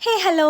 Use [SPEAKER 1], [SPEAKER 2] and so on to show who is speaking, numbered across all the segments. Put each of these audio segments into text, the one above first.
[SPEAKER 1] ഹേ hello,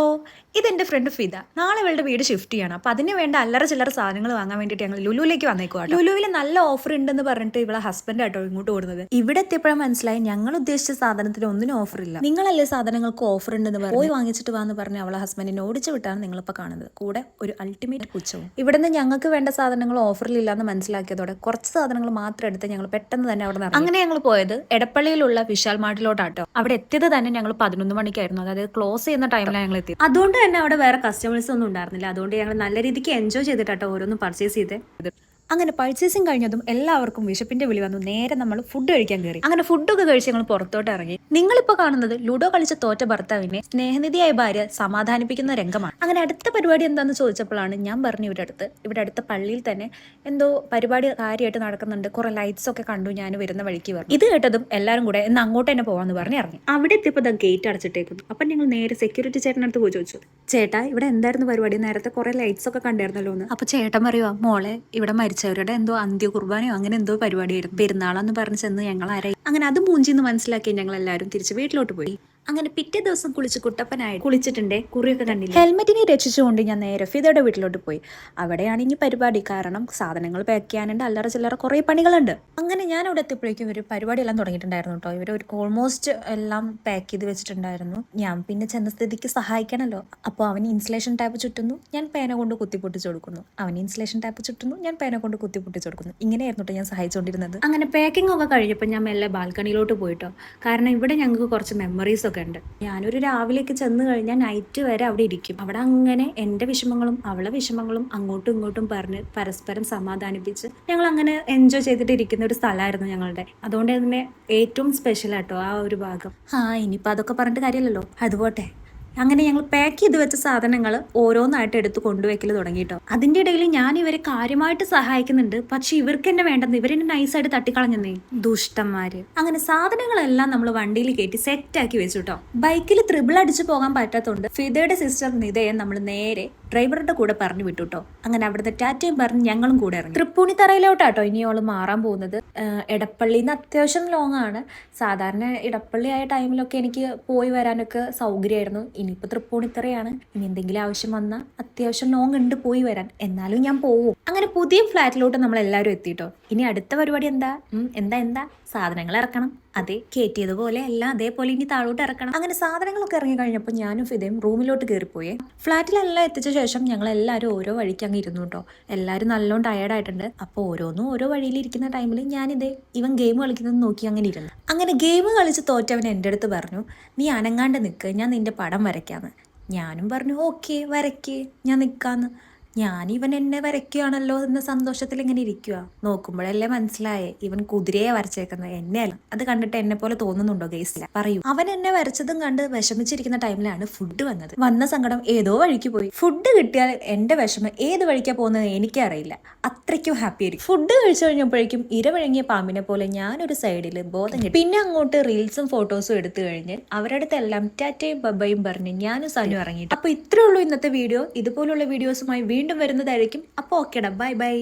[SPEAKER 1] ഇതെൻ്റെ front Fida. നാളെ ഇവളുടെ വീട് ഷിഫ്റ്റ് ചെയ്യണം. അപ്പോൾ അതിന് വേണ്ട അല്ലറ ചില്ലറ സാധനങ്ങൾ വാങ്ങാൻ വേണ്ടിയിട്ട് ഞങ്ങൾ ലുലുവിലേക്ക് വന്നേക്കുക. ലുലുവിൽ നല്ല ഓഫർ ഉണ്ടെന്ന് പറഞ്ഞിട്ട് ഇവളെ ഹസ്ബൻഡ് ആട്ടോ ഇങ്ങോട്ട് ഓടുന്നത്. ഇവിടെ എത്തിയപ്പോഴും മനസ്സിലായി ഞങ്ങൾ ഉദ്ദേശിച്ച സാധനത്തിന് ഒന്നിനും ഓഫർ ഇല്ല. നിങ്ങളല്ലേ സാധനങ്ങൾക്ക് ഓഫർ ഉണ്ടെന്ന് പോയി വാങ്ങിച്ചിട്ട് വാന്ന് പറഞ്ഞ് അവളെ ഹസ്ബൻഡിനെ ഓടിച്ചു വിട്ടാണ് നിങ്ങളിപ്പോൾ കാണുന്നത്. കൂടെ ഒരു അൾട്ടിമേറ്റ് പുച്ഛവും. ഇവിടുന്ന് ഞങ്ങൾക്ക് വേണ്ട സാധനങ്ങൾ ഓഫറിലില്ല എന്ന് മനസ്സിലാക്കിയതോടെ കുറച്ച് സാധനങ്ങൾ മാത്രം എടുത്ത് ഞങ്ങൾ പെട്ടെന്ന് തന്നെ അവിടെ നിന്ന് അങ്ങനെ ഞങ്ങൾ പോയത് എടപ്പള്ളിയിലുള്ള വിശാൽ മാർട്ടിലോട്ടാട്ടോ. അവിടെ എത്തിയത് തന്നെ ഞങ്ങൾ 11 മണിക്കായിരുന്നു. അതായത് ക്ലോസ് ചെയ്യുന്ന ടൈമിലാണ് ഞങ്ങൾ എത്തിയത്. അതുകൊണ്ട് തന്നെ അവിടെ വേറെ കസ്റ്റമേഴ്സ് ഒന്നും ഉണ്ടായിരുന്നില്ല. അതുകൊണ്ട് ഞങ്ങൾ നല്ല രീതിക്ക് എൻജോയ് ചെയ്തിട്ടാട്ടോ ഓരോന്നും പർച്ചേസ് ചെയ്ത്. അങ്ങനെ പർച്ചേസിങ് കഴിഞ്ഞതും എല്ലാവർക്കും വിശപ്പിന്റെ വിളി വന്നു. നേരെ നമ്മൾ ഫുഡ് കഴിക്കാൻ കയറി. അങ്ങനെ ഫുഡൊക്കെ കഴിച്ച് ഞങ്ങൾ പുറത്തോട്ട് ഇറങ്ങി. നിങ്ങളിപ്പോൾ കാണുന്നത് ലുഡോ കളിച്ച തോറ്റ ഭർത്താവിനെ സ്നേഹനിധിയായ ഭാര്യ സമാധാനിപ്പിക്കുന്ന രംഗമാണ്. അങ്ങനെ അടുത്ത പരിപാടി എന്താണെന്ന് ചോദിച്ചപ്പോഴാണ് ഞാൻ പറഞ്ഞു ഇവിടെ അടുത്ത പള്ളിയിൽ തന്നെ എന്തോ പരിപാടി കാര്യമായിട്ട് നടക്കുന്നുണ്ട്, കുറെ ലൈറ്റ്സ് ഒക്കെ കണ്ടു ഞാൻ വരുന്ന വഴിക്ക് പറഞ്ഞു. ഇത് കേട്ടതും എല്ലാവരും കൂടെ എന്ന് അങ്ങോട്ട് തന്നെ പോവാന്ന് പറഞ്ഞ് ഇറങ്ങി. അവിടെ എത്തിയപ്പോൾ ഗേറ്റ് അടച്ചിട്ടേക്കുന്നു. അപ്പം ഞങ്ങൾ നേരെ സെക്യൂരിറ്റി ചേട്ടനടുത്ത് പോയി ചോദിച്ചു, ചേട്ടാ ഇവിടെ എന്തായിരുന്നു പരിപാടി, നേരത്തെ കുറെ ലൈറ്റ്സ് ഒക്കെ കണ്ടായിരുന്നല്ലോ എന്ന്. അപ്പൊ ചേട്ടൻ പറയുവാ, മോളെ ഇവിടെ മരിച്ചവരുടെ എന്തോ അന്ത്യ കുർബാനയോ അങ്ങനെ എന്തോ പരിപാടിയായിരുന്നു, പെരുന്നാളെന്ന് പറഞ്ഞ് ചെന്ന് ഞങ്ങൾ ആരായി അങ്ങനെ അത് മൂഞ്ചിന്ന് മനസ്സിലാക്കി ഞങ്ങൾ എല്ലാവരും തിരിച്ച് വീട്ടിലോട്ട് പോയി. അങ്ങനെ പിറ്റേ ദിവസം കുളിച്ച് കുട്ടപ്പനായി കുളിച്ചിട്ടുണ്ടേ, കുറിയൊക്കെ കണ്ടില്ല. ഹെൽമെറ്റിനെ രക്ഷിച്ചുകൊണ്ട് ഞാൻ നേരെ ഫിദയുടെ വീട്ടിലോട്ട് പോയി. അവിടെയാണ് ഇനി പരിപാടി, കാരണം സാധനങ്ങൾ പാക്ക് ചെയ്യാനുണ്ട്, അല്ലറ ചില്ലറ കുറേ പണികളുണ്ട്. അങ്ങനെ ഞാൻ അവിടെ എത്തിയപ്പോഴേക്കും ഒരു പരിപാടി എല്ലാം തുടങ്ങിയിട്ടുണ്ടായിരുന്നു കേട്ടോ. ഇവർ ഒരു ഓൾമോസ്റ്റ് എല്ലാം പാക്ക് ചെയ്ത് വെച്ചിട്ടുണ്ടായിരുന്നു. ഞാൻ പിന്നെ ചെന്ന സ്ഥിതിക്ക് സഹായിക്കണമല്ലോ. അപ്പോൾ അവന് ഇൻസുലേഷൻ ടാപ്പ് ചുറ്റുന്നു, ഞാൻ പേന കൊണ്ട് കുത്തിപ്പൊട്ടിച്ച് കൊടുക്കുന്നു. അവന് ഇൻസുലേഷൻ ടാപ്പ് ചുറ്റുന്നു, ഞാൻ പേന കൊണ്ട് കുത്തിപ്പൊട്ടിച്ച് കൊടുക്കുന്നു. ഇങ്ങനെയായിരുന്നു കേട്ടോ ഞാൻ സഹായിച്ചുകൊണ്ടിരുന്നത്. അങ്ങനെ പാക്കിംഗ് ഒക്കെ കഴിഞ്ഞപ്പോൾ ഞാൻ മെല്ലെ ബാൽക്കണിയിലോട്ട് പോയിട്ടോ. കാരണം ഇവിടെ ഞങ്ങൾക്ക് കുറച്ച് മെമ്മറീസ് ഒക്കെ ഉണ്ട്. ഞാനൊരു രാവിലേക്ക് ചെന്ന് കഴിഞ്ഞാൽ നൈറ്റ് വരെ അവിടെ ഇരിക്കും. അവിടെ അങ്ങനെ എൻ്റെ വിഷമങ്ങളും അവളെ വിഷമങ്ങളും അങ്ങോട്ടും ഇങ്ങോട്ടും പറഞ്ഞ് പരസ്പരം സമാധാനിപ്പിച്ച് ഞങ്ങൾ അങ്ങനെ എൻജോയ് ചെയ്തിട്ട് ഇരിക്കുന്ന ഒരു സ്ഥലമായിരുന്നു ഞങ്ങളുടെ. അതുകൊണ്ട് തന്നെ ഏറ്റവും സ്പെഷ്യൽ ആട്ടോ ആ ഒരു ഭാഗം. ഇനിയിപ്പോൾ അതൊക്കെ പറഞ്ഞിട്ട് കാര്യമല്ലല്ലോ, അതുപോട്ടെ. അങ്ങനെ ഞങ്ങൾ പാക്ക് ചെയ്ത് വെച്ച സാധനങ്ങൾ ഓരോന്നായിട്ട് എടുത്ത് കൊണ്ടുവയ്ക്കൽ തുടങ്ങിയിട്ടോ. അതിൻ്റെ ഇടയിൽ ഞാൻ ഇവരെ കാര്യമായിട്ട് സഹായിക്കുന്നുണ്ട്, പക്ഷെ ഇവർക്ക് എന്നെ വേണ്ടെന്ന് ഇവരെന്നെ നൈസായിട്ട് തട്ടിക്കളഞ്ഞെന്നേ, ദുഷ്ടന്മാര്. അങ്ങനെ സാധനങ്ങളെല്ലാം നമ്മൾ വണ്ടിയിൽ കയറ്റി സെറ്റാക്കി വെച്ചു കേട്ടോ. ബൈക്കിൽ ത്രിബിൾ അടിച്ചു പോകാൻ പറ്റാത്തതുകൊണ്ട് ഫിദയുടെ സിസ്റ്റർ നിതയെ നമ്മൾ നേരെ ഡ്രൈവറുടെ കൂടെ പറഞ്ഞു വിട്ടു കേട്ടോ. അങ്ങനെ അവിടുത്തെ ടാറ്റയും പറഞ്ഞ് ഞങ്ങളും കൂടെ ഇറങ്ങി. തൃപ്പൂണിത്തറയിലോട്ടാട്ടോ ഇനി അവള് മാറാൻ പോകുന്നത്. എടപ്പള്ളിയിൽ നിന്ന് അത്യാവശ്യം ലോങ് ആണ്. സാധാരണ ഇടപ്പള്ളി ആയ ടൈമിലൊക്കെ എനിക്ക് പോയി വരാനൊക്കെ സൗകര്യമായിരുന്നു. ഇനിയിപ്പോൾ തൃപ്പൂണിത്തറയാണ്. ഇനി എന്തെങ്കിലും ആവശ്യം വന്നാൽ അത്യാവശ്യം ലോങ് ഉണ്ട് പോയി വരാൻ, എന്നാലും ഞാൻ പോവും. അങ്ങനെ പുതിയ ഫ്ലാറ്റിലോട്ട് നമ്മൾ എല്ലാവരും എത്തിയിട്ടോ. ഇനി അടുത്ത പരിപാടി എന്താ സാധനങ്ങൾ ഇറക്കണം. അതെ, കയറ്റിയതുപോലെ എല്ലാം അതേപോലെ ഇനി താഴോട്ട് ഇറക്കണം. അങ്ങനെ സാധനങ്ങളൊക്കെ ഇറങ്ങി കഴിഞ്ഞപ്പോൾ ഞാനും ഫിദയും റൂമിലോട്ട് കയറിപ്പോയേ. ഫ്ലാറ്റിലെല്ലാം എത്തിച്ച ശേഷം ഞങ്ങൾ എല്ലാവരും ഓരോ വഴിക്ക് അങ്ങ് ഇരുന്നു കേട്ടോ. എല്ലാവരും നല്ലോണം ടയേർഡായിട്ടുണ്ട്. അപ്പോൾ ഓരോന്നും ഓരോ വഴിയിലിരിക്കുന്ന ടൈമിൽ ഞാനിതേ ഇവൻ ഗെയിം കളിക്കുന്നത് നോക്കി അങ്ങനെ ഇരുന്നു. അങ്ങനെ ഗെയിം കളിച്ച് തോറ്റവൻ എൻ്റെ അടുത്ത് പറഞ്ഞു, നീ അനങ്ങാണ്ട് നിൽക്ക്, ഞാൻ നിന്റെ പടം വരയ്ക്കാന്ന്. ഞാനും പറഞ്ഞു ഓക്കെ വരയ്ക്ക്, ഞാൻ നിൽക്കാന്ന്. ഇവൻ എന്നെ വരയ്ക്കുകയാണല്ലോ എന്ന സന്തോഷത്തിൽ ഇങ്ങനെ ഇരിക്കുക. നോക്കുമ്പോഴല്ലേ മനസ്സിലായേ ഇവൻ കുതിരയെ വരച്ചേക്കുന്നത്, എന്നെയല്ല. അത് കണ്ടിട്ട് എന്നെ പോലെ തോന്നുന്നുണ്ടോ ഗെയ്സില്ല, പറയൂ. അവൻ എന്നെ വരച്ചതും കണ്ട് വിഷമിച്ചിരിക്കുന്ന ടൈമിലാണ് ഫുഡ് വന്നത്. വന്ന സങ്കടം ഏതോ വഴിക്ക് പോയി. ഫുഡ് കിട്ടിയാൽ എന്റെ വിഷമം ഏത് വഴിക്കാ പോകുന്നത് എനിക്കറിയില്ല, അത്രയ്ക്കും ഹാപ്പി ആയിരിക്കും. ഫുഡ് കഴിച്ചു കഴിഞ്ഞപ്പോഴേക്കും ഇരവിഴങ്ങിയ പാമ്പിനെ പോലെ ഞാനൊരു സൈഡിൽ ബോധം കിട്ടി. പിന്നെ അങ്ങോട്ട് റീൽസും ഫോട്ടോസും എടുത്തു കഴിഞ്ഞ് അവരുടെ അടുത്തെല്ലാം ടാറ്റയും ബബയും പറഞ്ഞ് ഞാനും സനു ഇറങ്ങിയിട്ട്. അപ്പൊ ഇത്രേ ഉള്ളൂ ഇന്നത്തെ വീഡിയോ. ഇതുപോലുള്ള വീഡിയോസുമായി വീണ്ടും വരുന്നതായിരിക്കും. അപ്പോൾ ഓക്കേടാ, ബൈ ബൈ.